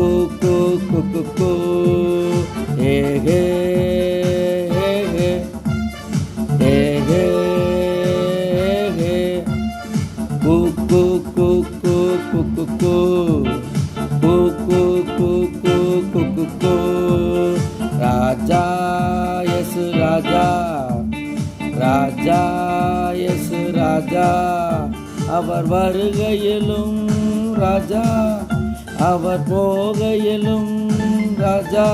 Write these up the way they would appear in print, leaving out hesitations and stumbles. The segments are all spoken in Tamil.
கு கு கு கு கு ஏ ஹே ஹே ஹே ஏ ஹே ஹே கு கு கு கு கு கு கு கு கு கு கு கு கு கு ராஜா இயேசு ராஜா ராஜா இயேசு ராஜா அவர் வருகையிலும் ராஜா அவர் போகையிலும் ராஜா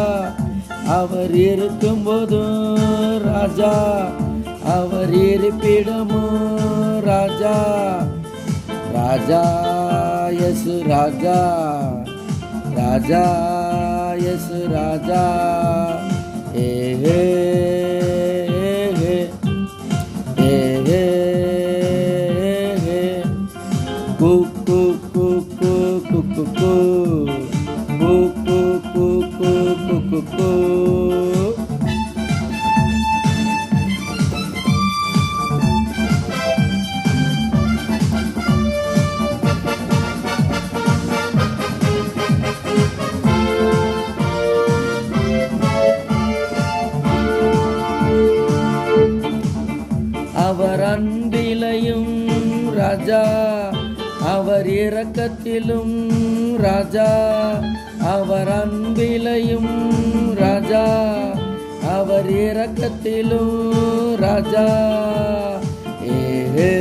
அவர் இருக்கும்போதும் ராஜா அவர் இருப்பிடமும் ராஜா ராஜா இயேசு ராஜா ராஜா இயேசு ராஜா ஏ ஹே ஹே ஏ ஹே ஹே கு கு கு கு கு கு கு கு கு கு கு கு கு கு அவர் அன்பிலையும் ராஜா அவர் இரக்கத்திலும் ராஜா அவர் அன்பிலையும் ராஜா அவர் இரக்கத்திலும் ராஜா ஏ ஹே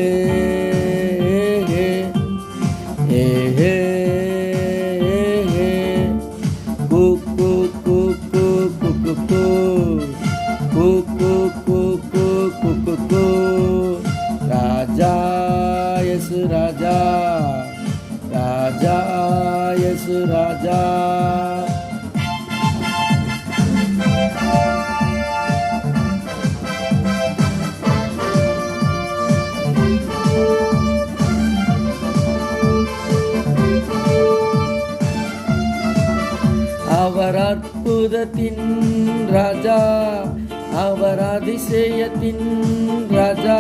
ஹே ஏ ஹே ஹே கு கு கு கு கு கு கு கு கு கு கு கு கு கு ராஜா இயேசு ராஜா ராஜா இயேசு ராஜா அவர் அற்புதத்தின் ராஜா அவர் அதிசயத்தின் ராஜா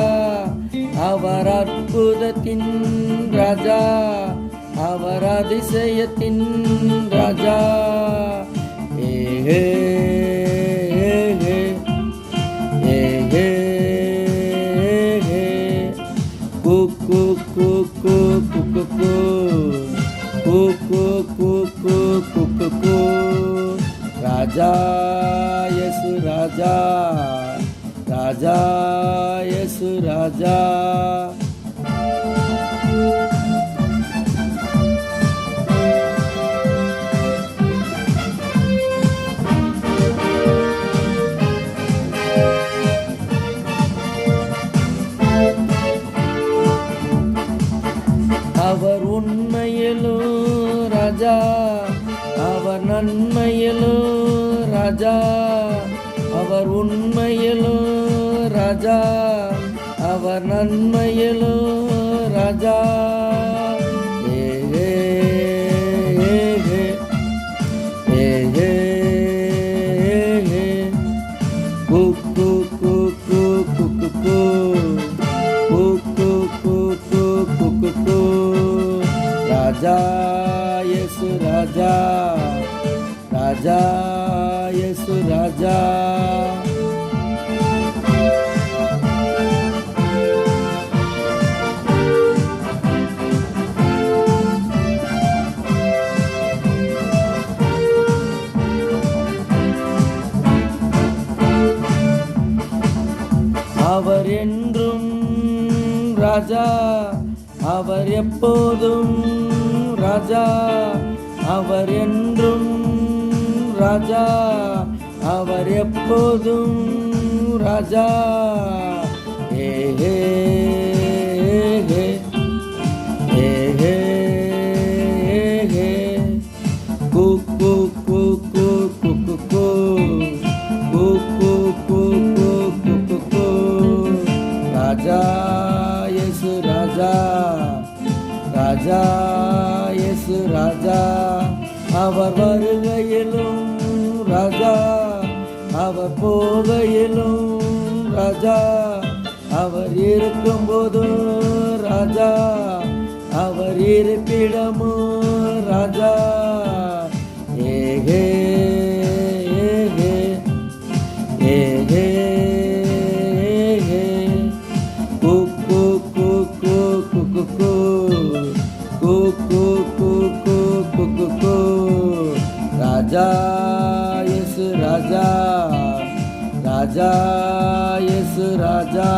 அவர் அற்புதத்தின் ராஜா அவர் அதிசயத்தின் ராஜா ஏ ஹே ஹே ஏ ஹே ஹே கு கு கு கு கு கு கு கு கு கு கு கு கு கு ராஜா இயேசு ராஜா ராஜா இயேசு ராஜா அவர் உண்மையிலும் ராஜா அவர் நன்மையிலும் ராஜா அவர் உண்மையிலும் ராஜா அவர் நன்மையிலும் ராஜா ஏ ஹே ஹே ஏ ஹே ஹே கு கு கு கு கு கு கு கு கு கு கு கு கு கு ராஜா இயேசு ராஜா ராஜா இயேசு ராஜா அவர் என்றும் ராஜா அவர் எப்போதும் ராஜா அவர் என்றும் ராஜா அவர் எப்போதும் ராஜா ஏ ஹே ஹே ஏ ஹே ஹே கு கு கு கு கு கு கு கு கு கு கு கு கு கு ராஜா இயேசு ராஜா ராஜா இயேசு ராஜா அவர் வருகையிலும் ராஜா அவர் போகையிலும் ராஜா அவர் இருக்கும்போதும் ராஜா அவர் இருப்பிடமும் ராஜா கூ கூ கூ கூ கூ கூ. ராஜா இயேசு ராஜா, ராஜா இயேசு ராஜா.